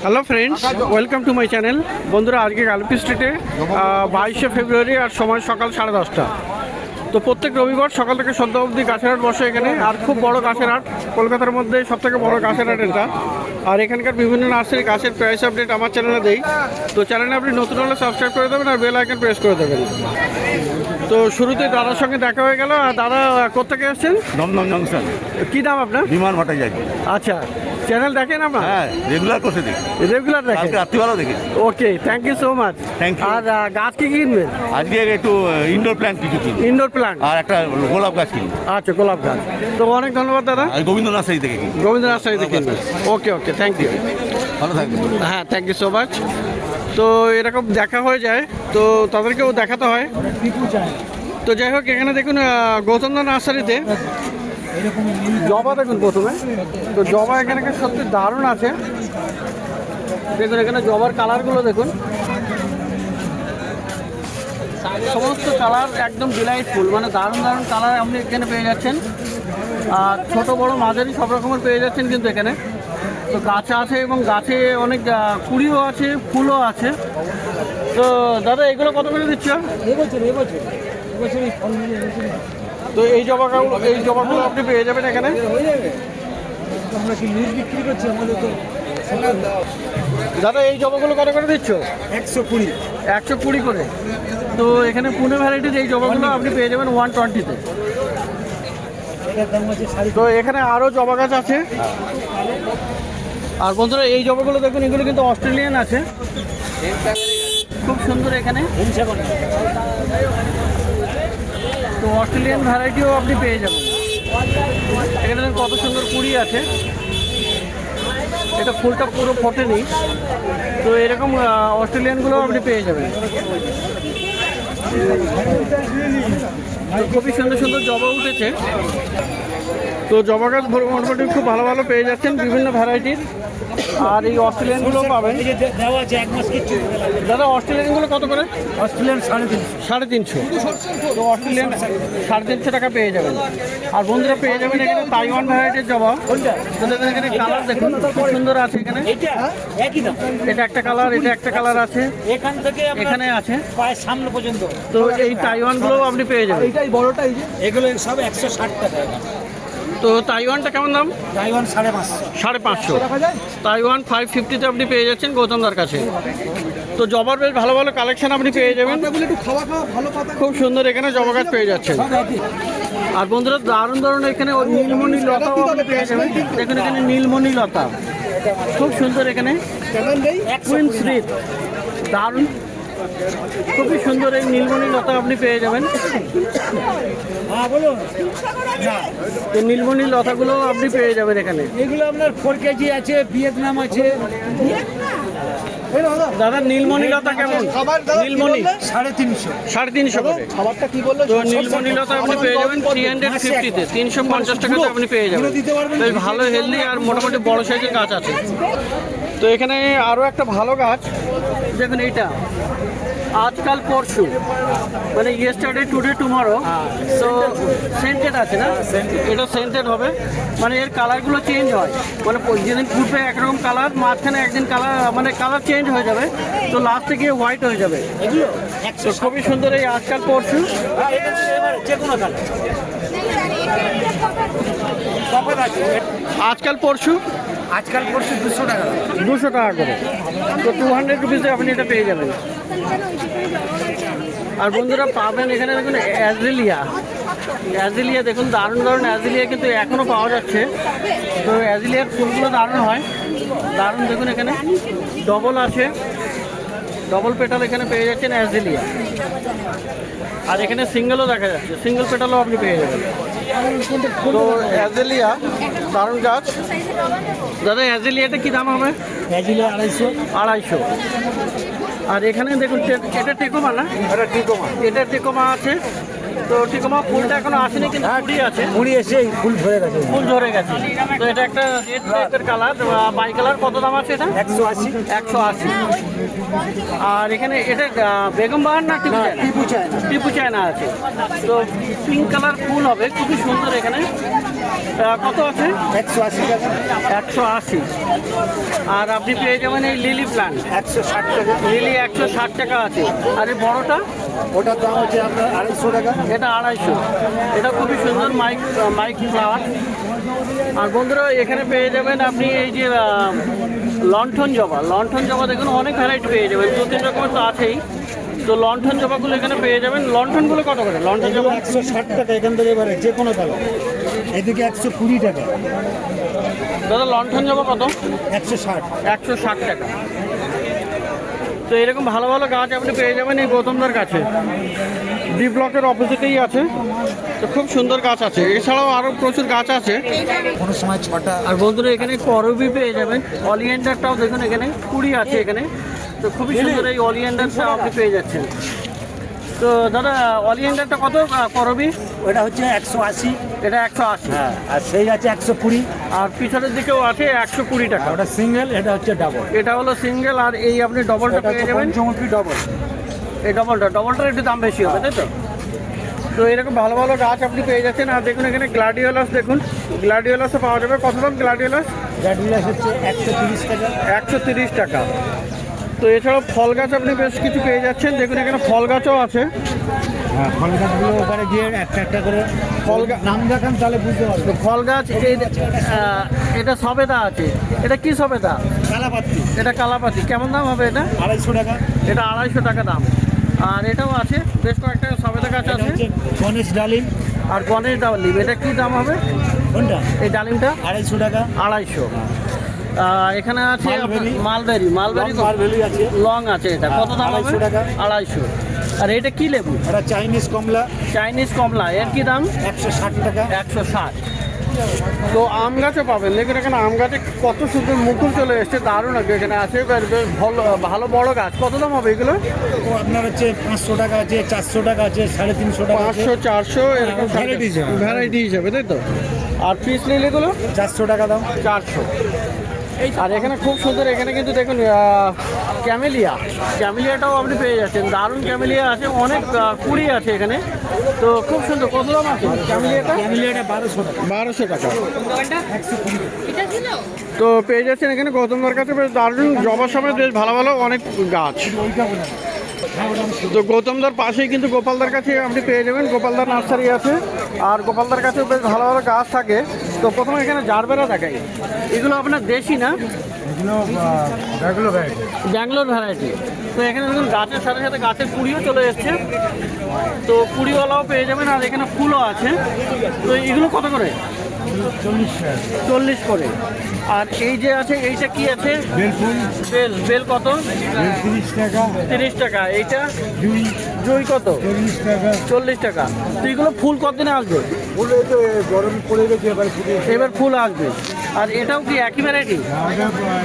Hello friends, welcome to my channel. বন্ধুরা, আজকে গালপি স্ট্রিটে 22শে ফেব্রুয়ারি আর সময় সকাল 10:30। তো প্রত্যেক রবিবার সকাল থেকে সন্ধ্যা অবধি গাছের হাট বসে এখানে। আর খুব বড় গাছের হাট, কলকাতার মধ্যে সবথেকে বড় গাছের হাট এটা। আর এখানকার বিভিন্ন নার্সারি গাছের প্রাইস আপডেট আমার চ্যানেলে দেই। তো চ্যানেলে আপনি নতুন হলে সাবস্ক্রাইব করে দেবেন আর বেল আইকন প্রেস করে দেবেন। তো শুরুতে দাদার সঙ্গে দেখা হয়ে গেল। আর দাদা কোথেকে এসেছেন? দমদম জংশন। কী নাম আপনার? বিমান ভট্টাচার্য। আচ্ছা, চ্যানেল দেখেন আপনার? হ্যাঁ, রেগুলার করতে দেখি, রেগুলার দেখেন? কালকে রাত্রিবেলাও দেখি। Okay, thank you so much. Thank you. আর গাছ কি কিনবেন? আজকে একটু ইনডোর প্ল্যান্ট কিছু কিনি, ইনডোর প্ল্যান্ট। আর একটা গোলাপ গাছ কিনি। আচ্ছা, গোলাপ গাছ। তো অনেক ধন্যবাদ দাদা। আর গোবিন্দ নার্সারি থেকে কিনি। গোবিন্দ নার্সারি থেকে কিনবেন। ওকে ওকে, থ্যাংক ইউ। ভালো থাকবে। হ্যাঁ, থ্যাংক ইউ সো মাচ। তো এরকম দেখা হয়ে যায়, তো তাদেরকেও দেখাতে হয়। তো যাই হোক, এখানে দেখুন গৌতমদা নার্সারিতে জবা দেখুন প্রথমে। তো জবা এখানে সত্যি দারুণ আছে। দেখুন এখানে জবার কালারগুলো দেখুন, সমস্ত কালার একদম ডিলাইটফুল, মানে দারুণ দারুণ কালার আপনি এখানে পেয়ে যাচ্ছেন। আর ছোটো বড়ো মাঝারি সব রকমের পেয়ে যাচ্ছেন কিন্তু এখানে। তো গাছ আছে এবং গাছে অনেক কুড়িও আছে, ফুলও আছে। তো দাদা, এগুলো কত করে দিচ্ছ? তো এই জবাগুলো আপনি পেয়ে যাবেন এখানে। আমরা কি লিজ বিক্রি করছি আমাদের তো। দাদা, এই জবাগুলো কত করে দিচ্ছ? 120 120 করে। তো এখানে পুনে ভ্যারাইটির এই জবাগুলো আপনি পেয়ে যাবেন 120-তে। এটার দাম আছে তো এখানে আরও জবা গাছ আছে। আর বন্ধুরা, এই জবাগুলো দেখুন, এগুলো কিন্তু অস্ট্রেলিয়ান আছে, খুব সুন্দর এখানে। তো অস্ট্রেলিয়ান ভ্যারাইটিও আপনি পেয়ে যাবেন এখানে। দেখুন কত সুন্দর কুড়ি আছে। এটা ফুলটা পুরো ফোটেনি। তো এরকম অস্ট্রেলিয়ানগুলো আপনি পেয়ে যাবেন। খুবই সুন্দর সুন্দর জবা উঠেছে। তো জবা গাছ মোটামুটি খুব ভালো ভালো পেয়ে যাচ্ছেন, বিভিন্ন ভ্যারাইটির। আর এই অস্ট্রেলিয়ানগুলো পাবেন। দেওয়া আছে 1 মাস কিচ্ছু। দাদা, অস্ট্রেলিয়ানগুলো কত করে? অস্ট্রেলিয়ান 350। 350। তো অস্ট্রেলিয়ান 350 টাকা পেয়ে যাবেন। আর বন্ধুরা পেয়ে যাবেন এখানে তাইওয়ান ভ্যারাইটির জবা। দেখুন এখানে কালার দেখুন, খুব সুন্দর আছে এখানে। এটা একই দাম। এটা একটা কালার, এটা একটা কালার আছে, এখান থেকে এখানে আছে পায়ের সামনে পর্যন্ত। তো এই তাইওয়ানগুলোও আপনি পেয়ে যাবেন। এইটাই বড়টা, এই যে এগুলো সব 160 টাকা। তো তাইওয়ানটা কেমন দাম? তাইওয়ান 550। 550। তাইওয়ান 550-তে আপনি পেয়ে যাচ্ছেন গৌতমদার কাছে। তো জবার বেশ ভালো ভালো কালেকশন আপনি পেয়ে যাবেন। খুব সুন্দর এখানে জবা গাছ পেয়ে যাচ্ছেন। আর বন্ধুরা, দারুণ দারুণ এখানে নীলমণি লতাও আপনি পেয়ে যাবেন। দেখুন এখানে নীলমণি লতা খুব সুন্দর এখানে। কুইন স্মিথ, দারুণ, খুবই সুন্দর এই নীলমণি লতা আপনি পেয়ে যাবেন। হ্যাঁ বলুন। এই নীলমণি লতাগুলো আপনি পেয়ে যাবেন এখানে। এগুলো আপনার 4 কেজি আছে, ভিয়েতনাম আছে। দাদা, নীলমণি লতা কেমন? নীলমণি 350 করে। খাবারটা কি বললো? তো নীলমণি লতা আপনি পেয়ে যাবেন 350-তে, 350 টাকাতে আপনি পেয়ে যাবেন। বেশ ভালো হেলদি আর মোটামুটি বড় সাইজের গাছ আছে। তো এখানে আরও একটা ভালো গাছ দেখুন, এইটা আজকাল পরশু, মানে ইয়েস্টারডে টুডে টুমরো। তো সেন্টেড আছে না? এটা সেন্টেড হবে, মানে এর কালারগুলো চেঞ্জ হয়। মানে যেদিন ফুটবে একরকম কালার, মাঝখানে একদিন কালার, মানে কালার চেঞ্জ হয়ে যাবে। তো লাস্টে গিয়ে হোয়াইট হয়ে যাবে। এগুলো তো খুবই সুন্দর এই আজকাল পরশু। যে কোনো কালার। আজকাল পরশু 200 টাকা। 200 টাকা করে। তো 200 রুপিসে আপনি এটা পেয়ে যাবেন। আর বন্ধুরা পাবেন এখানে দেখুন অ্যাজিলিয়া দেখুন, দারুণ দারুণ অ্যাজিলিয়া কিন্তু এখনও পাওয়া যাচ্ছে। তো অ্যাজিলিয়ার ফুলগুলো দারুণ হয়, দারুণ। দেখুন এখানে ডবল আছে, ডবল পেটাল এখানে পেয়ে যাচ্ছেন অ্যাজিলিয়া। আর এখানে সিঙ্গেলও দেখা যাচ্ছে, সিঙ্গেল পেটালও আপনি পেয়ে যাবেন। তো অ্যাজিলিয়া দারুণ গাছ। দাদা, অ্যাজিলিয়াটা কী দাম হবে? অ্যাজিলিয়া 250। আর এখানে দেখুন এটা টেকোমা না? এটা টেকোমা আছে। তো টিকোমা ফুলটা এখনো আসেনি, কিন্তু কুড়ি আছে, মুড়ি এসে ফুল ধরে গেছে। ফুল ধরে গেছে। তো এটা একটা রেড টাইপের কালার, বাই কালার। কত দাম আছে এটা? 180। 180। আর এখানে এটা বেগম বাহার না টিপু চায়না আছে। তো পিঙ্ক কালার ফুল হবে, খুবই সুন্দর এখানে। কত আছে? 180 টাকা। 180। আর আপনি পেয়ে যাবেন এই লিলি প্ল্যান্ট 160 টাকা। লিলি 160 টাকা আছে। আর এই বড়টা ওটার দাম হচ্ছে আপনার 250 টাকা। এটা 250। এটা খুবই সুন্দর মাইক ফ্লাওয়ার। আর বন্ধুরা এখানে পেয়ে যাবেন আপনি এই যে লণ্ঠন জবা দেখুন অনেক ভ্যারাইটি পেয়ে যাবেন, 2-3 রকমের তো আছেই। তো লণ্ঠন জবাগুলো এখানে পেয়ে যাবেন। লণ্ঠনগুলো কত করে? লণ্ঠন জবা 160 টাকা এখান থেকে এবারে যে কোনো কালার। এদিকে 120 টাকা। দাদা লণ্ঠন জবা কত? 160। 160 টাকা। তো এরকম ভালো ভালো গাছ আপনি পেয়ে যাবেন এই গৌতমদার কাছে। ডি ব্লকের অপোজিটেই আছে। তো খুব সুন্দর গাছ আছে, এছাড়াও আরও প্রচুর গাছ আছে। কোনো সময় 6টা। আর বন্ধুরা এখানে করবি পেয়ে যাবেন। অলিয়েন্ডারটাও দেখুন এখানে কুড়ি আছে এখানে। তো খুবই সুন্দর এই অলিয়েন্ডারটা আপনি পেয়ে যাচ্ছেন। তো দাদা অলিয়েন্ডারটা কত করবি? ওটা হচ্ছে 180। এটা 180। হ্যাঁ, আর সেই আছে 120। আর পিছনের দিকেও আছে 120 টাকা। ওটা সিঙ্গেল, এটা হচ্ছে ডাবল। এটা হলো সিঙ্গেল, আর এই আপনি ডবলটা পেয়ে যাবেন। পঞ্চমুখী ডাবল। এই ডবলটার একটু দাম বেশি হবে, তাই তো? তো এরকম ভালো ভালো গাছ আপনি পেয়ে যাচ্ছেন। আর দেখুন এখানে গ্লাডিওলাস, দেখুন গ্লাডিওলাসও পাওয়া যাবে। কত দাম গ্লাডিওলাস? গ্যাডুলাস হচ্ছে 130 টাকা। 130 টাকা। তো এছাড়াও ফল গাছ আপনি বেশ কিছু পেয়ে যাচ্ছেন। দেখুন এখানে ফল গাছও আছে। হ্যাঁ, ফল গাছগুলো ওখানে গিয়ে একটা একটা করে ফল গাছ নাম দেখান তাহলে বুঝতে পারবে। তো ফল গাছ এটা সবেদা আছে। এটা কি সবেদা? কালাপাতি। এটা কালাপাতি। কেমন দাম হবে এটা? 250 টাকা। এটা 250 টাকা দাম। আর এটাও আছে, বেশ কয়েকটা সবেদা গাছ এটা আছে। হচ্ছে গণেশ ডালিম। আর গণেশ ডালিম, এটা কি দাম হবে? কোনটা? এই ডালিমটা 250 টাকা। 250। এখানে আছে মালবেরি। মালবেরি মালবেরি আছে। লং আছে। এটা কত দাম হবে? 250 টাকা। 250। আর এটা কি লেবু? এটা চাইনিজ কমলা। চাইনিজ কমলা, এর কি দাম? 160 টাকা। 160। তো আম গাছও পাবেন। দেখুন এখানে আম গাছে কত সুন্দর মুকুল চলে এসছে, দারুণ আছে। এখানে আছে বেশ ভালো বড় গাছ। কত দাম হবে এগুলো? ও আপনার হচ্ছে 500 টাকা আছে, 400 টাকা আছে, 350 টাকা আছে। 500, 400 এরকম ভ্যারাইটি হিসাবে, তাই তো? আর পিস লিলিগুলো 400 টাকা দাম। 400। আর এখানে খুব সুন্দর, এখানে কিন্তু দেখুন ক্যামেলিয়াটাও আপনি পেয়ে যাচ্ছেন। দারুণ ক্যামেলিয়া আছে, অনেক কুড়ি আছে এখানে। তো খুব সুন্দর। কত দাম আছে ক্যামেলিয়াটা? ক্যামেলিয়াটা 1200 টাকা। 1200 টাকা। তো পেয়ে যাচ্ছেন এখানে গৌতমদার কাছে বেশ দারুণ জবা সমেত বেশ ভালো ভালো অনেক গাছ। তো গৌতমদার পাশেই কিন্তু গোপালদার কাছে আপনি পেয়ে যাবেন। গোপালদার নার্সারি আছে। আর গোপালদার কাছে বেশ ভালো ভালো গাছ থাকে। তো প্রথমে এখানে জারবেরা দেখাই। এগুলো আপনার দেশি না? ব্যাঙ্গালোর ভ্যারাইটি। তো এখানে দেখুন গাছের সাথে সাথে গাছের কুড়িও চলে এসছে। তো কুড়িওয়ালাও পেয়ে যাবেন। আর এখানে ফুলও আছে। তো এগুলো কত করে? 40 করে। আর এই যে আছে এইটা কি আছে? বেল কত? 30 টাকা। 30 টাকা। এইটা জুই কত? 40 টাকা। তো এগুলো ফুল কতদিনে আসবে? ফুল তো গরম পড়ে গেছে, এবার ফুল আসবে। আর এটাও কি একই ভ্যারাইটি?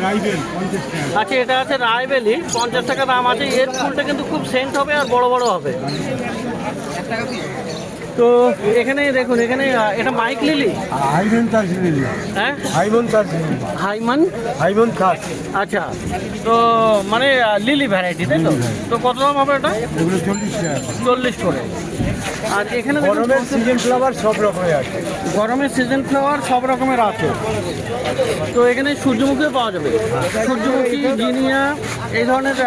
রাইবেল 50 টাকা। আচ্ছা, এটা আছে রায়বেলি, 50 টাকা দাম আছে। এর ফুলটা কিন্তু খুব সেন্ট হবে আর বড় বড় হবে। তো এখানে দেখুন এখানে এটা মাইক লিলি। হাইবেন তাজ লিলি। হ্যাঁ, হাইবন তাজ। হাইবন তাজ। আচ্ছা, তো মানে লিলি ভ্যারাইটি, তাই তো? তো কত দাম হবে এটা? এগুলো 40 টাকা। 40 করে। আর এখানে দেখুন গরমের সিজন ফ্লাওয়ার সব রকমের আছে। গরমের সিজন ফ্লাওয়ার সব রকমের আছে। তো এখানে সূর্যমুখীও পাওয়া যাবে। সূর্যমুখী, জিনিয়া, এই ধরনের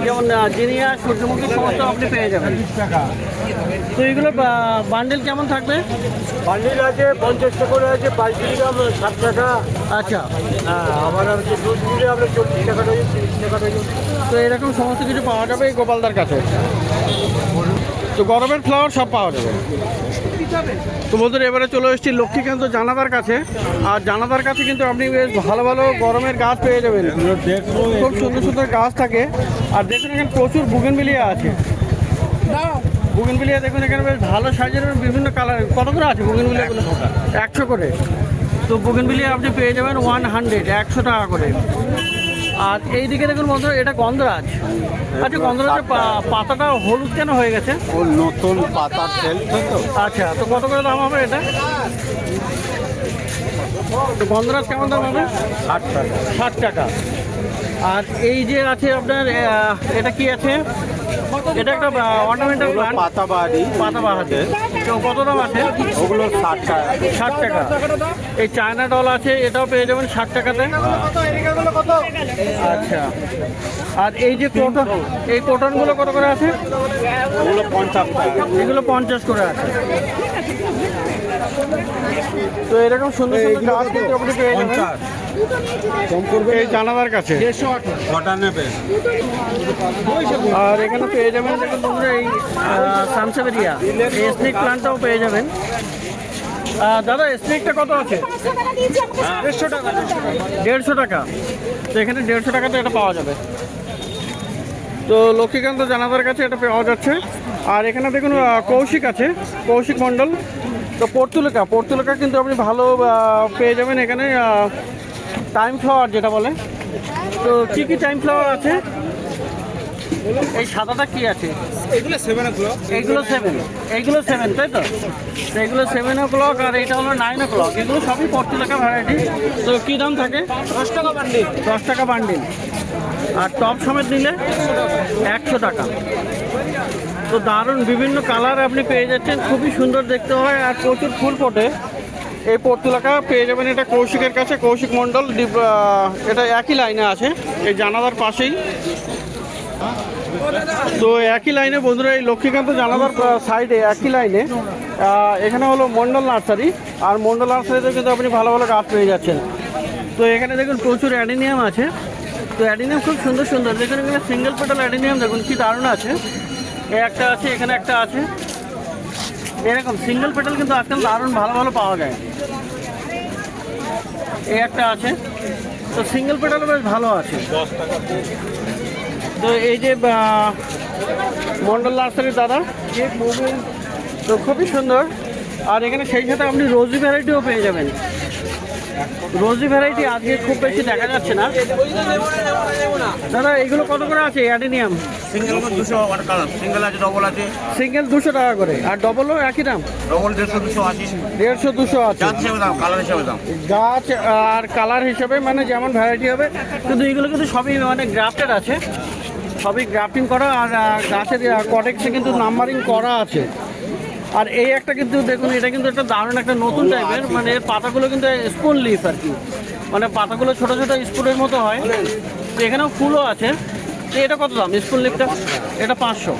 যেমন জিনিয়া, সূর্যমুখী সমস্ত আপনি পেয়ে যাবেন। 30 টাকা। তো এগুলো বান্ডেল কেমন থাকবে? বান্ডিল আছে 50 টাকা করে আছে, 5 গ্রাম 7 টাকা। আচ্ছা, হ্যাঁ, আবার হচ্ছে 2 কিলো আপনার 40 টাকা ডজন, 30 টাকা ডজন। তো এরকম সমস্ত কিছু পাওয়া যাবে এই গোপালদার কাছে। তো গরমের ফ্লাওয়ার সব পাওয়া যাবে। তো বন্ধুরা এবারে চলে এসেছি লক্ষ্মীকান্ত জানাদার কাছে। আর জানাদার কাছে কিন্তু আপনি বেশ ভালো ভালো গরমের গাছ পেয়ে যাবেন। খুব সুন্দর সুন্দর গাছ থাকে। আর দেখুন এখানে প্রচুর বুগেনভিলিয়া আছে। বুগেনভিলিয়া দেখুন এখানে বেশ ভালো সাইজের বিভিন্ন কালার। কত করে আছে বুগেনভিলিয়াগুলো? 100 করে। তো বুগেনভিলিয়া আপনি পেয়ে যাবেন 100 টাকা করে। আর এই দিকে দেখুন বন্ধুরা, এটা গন্ধরাজ। আচ্ছা, গন্ধরাজের পাতাটা হলুদ কেন হয়ে গেছে? ও নতুন পাতা ফেলছে তো। আচ্ছা, তো কত করে দাম হবে এটা? তো গন্ধরাজ কেমন দাম হবে? 60 টাকা। 60 টাকা। আর এই যে আছে আপনার এটা কি আছে? এটা একটা অর্নামেন্টাল প্লান্ট, পাতাবাহারি। পাতাবাহার। তো কত দাম আছে? ওগুলো 60 টাকা। 60 টাকা। এই চায়না ডল আছে, এটাও পেয়ে যাবেন 60 টাকাতে। আচ্ছা, আর এই যে কোটন, এই কোটনগুলো কত করে আছে? ওগুলো 50 টাকা। এগুলো 50 করে আছে। তো এরকম সুন্দর সুন্দর গাছ কিন্তু আপনি পেয়ে যাবেন 50 কম করবে এই জানালার কাছে। 150 কটা নেবে? আর এখানে পেয়ে যাবেন দেখুন বন্ধুরা এই সানসেভেরিয়া, এই স্নেক প্লান্টটাও পেয়ে যাবেন। দাদা স্নেকটা কত আছে? 150 টাকা। 150 টাকা। তো এখানে 150 টাকাতে এটা পাওয়া যাবে। তো লক্ষ্মীকান্ত জানালার কাছে এটা পাওয়া যাচ্ছে। আর এখানে দেখুন কৌশিক আছে, কৌশিক মণ্ডল। তো পর্তুলেকা কিন্তু আপনি ভালো পেয়ে যাবেন এখানে। টাইম ফ্লাওয়ার যেটা বলে। তো কি কি টাইম ফ্লাওয়ার আছে? এই সাদাটা কি আছে? এগুলো 7 o'clock। এইগুলো 7 তাই তো? তো এগুলো 7 o'clock আর এটা হলো 9 o'clock। এগুলো সবই পর্তুলেকা ভ্যারাইটি। তো কী দাম থাকে? 10 টাকা বান্ডিল। 10 টাকা বান্ডিল। আর টপ সমেত নিলে 100 টাকা। তো দারুণ বিভিন্ন কালার আপনি পেয়ে যাচ্ছেন, খুবই সুন্দর দেখতে হয় আর প্রচুর ফুল ফোটে। এই পর্তুলেকা পেয়ে যাবেন এটা কৌশিকের কাছে, কৌশিক মণ্ডল। এটা একই লাইনে আছে, এই জানালার পাশেই। তো একই লাইনে বন্ধুরা, এই লক্ষ্মীকান্ত জানালার সাইডে একই লাইনে এখানে হলো মণ্ডল নার্সারি। আর মণ্ডল নার্সারিতে কিন্তু আপনি ভালো ভালো গাছ পেয়ে যাচ্ছেন। তো এখানে দেখুন প্রচুর অ্যাডিনিয়াম আছে। তো অ্যাডিনিয়াম খুব সুন্দর সুন্দর দেখুন, এখানে সিঙ্গেল পেটাল অ্যাডিনিয়াম দেখুন কি দারুণ আছে। এই একটা আছে, এখানে একটা আছে। এরকম সিঙ্গেল পেটাল কিন্তু আজকাল দারুণ ভালো ভালো পাওয়া যায়। এই একটা আছে। তো সিঙ্গেল পেটালও বেশ ভালো আছে। তো এই যে মণ্ডল নার্সারির দাদা, তো খুবই সুন্দর। আর এখানে সেই সাথে আপনি রোজি ভ্যারাইটিও পেয়ে যাবেন। রোজি ভ্যারাইটি আজকে খুব বেশি দেখা যাচ্ছে না। দাদা এগুলো কত করে আছে অ্যাডিনিয়াম? সিঙ্গেল 200 কালার, সিঙ্গেল আছে, ডবল আছে। সিঙ্গেল 200 টাকা করে, আর ডবলও একই দাম? ডবল 150 200 আছে। 150 200 আছে। গাছ হিসেবে দাম, কালার হিসেবে দাম। গাছ আর কালার হিসেবে মানে যেমন ভ্যারাইটি হবে। কিন্তু এগুলো কিন্তু সবই মানে গ্রাফটেড আছে, সবই গ্রাফটিং করা। আর গাছের কটেক্সে কিন্তু নাম্বারিং করা আছে। আর এই একটা কিন্তু দেখুন, এটা কিন্তু একটা দারুণ একটা নতুন টাইপের, মানে এর পাতাগুলো কিন্তু স্পুন লিফ আর কি, মানে পাতাগুলো ছোটো ছোটো স্পুনের মতো হয়। তো এখানেও ফুলও আছে। তো এটা কত দাম স্পুন লিফটা? এটা 500।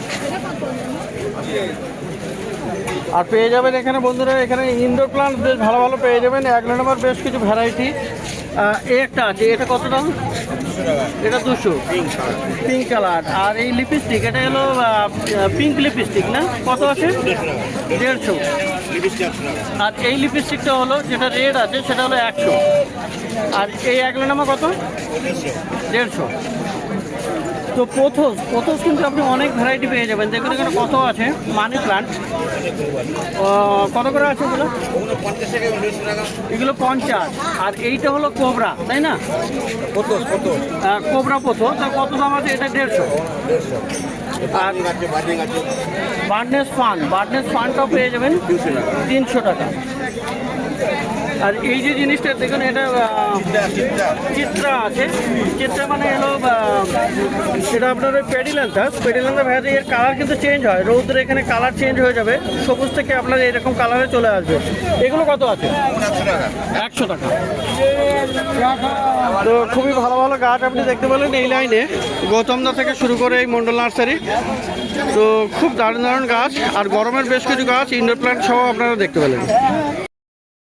আর পেয়ে যাবেন এখানে বন্ধুরা, এখানে ইনডোর প্লান্ট বেশ ভালো ভালো পেয়ে যাবেন। অ্যাগ্লোনেমার বেশ কিছু ভ্যারাইটি। এই একটা আছে, এটা কত দাম? এটা 200, পিঙ্ক কালার। আর এই লিপস্টিক, এটা হলো পিঙ্ক লিপস্টিক না? কত আছে? 150। আর এই লিপস্টিকটা হলো যেটা রেড আছে, সেটা হলো 100। আর এই অ্যাগ্লোনেমা কত? 150। তো পোথোস কিন্তু আপনি অনেক ভ্যারাইটি পেয়ে যাবেন। দেখুন এখানে কত আছে। মানি প্লান্ট কত করে আছে এগুলো? এগুলো 50। আর এইটা হলো কোবরা, তাই না? কোবরা পোথো, তো কত দাম আছে? এটা 150। আর বার্ডনেস ফানটাও পেয়ে যাবেন 300 টাকা। আর এই যে জিনিসটা দেখুন, এটা চিত্রা আছে। চিত্রা মানে এলো সেটা আপনার ওই পেডিল্যান্থাস ভ্যারাইটি। এর কালার কিন্তু চেঞ্জ হয়, রৌদ্রে এখানে কালার চেঞ্জ হয়ে যাবে, সবুজ থেকে আপনার এরকম কালারে চলে আসবে। এগুলো কত আছে? 100 টাকা। তো খুবই ভালো ভালো গাছ আপনি দেখতে পেলেন এই লাইনে, গৌতমদা থেকে শুরু করে এই মণ্ডল নার্সারি। তো খুব দারুণ দারুণ গাছ আর গরমের বেশ কিছু গাছ, ইনডোর প্ল্যান্ট সহ আপনারা দেখতে পেলেন।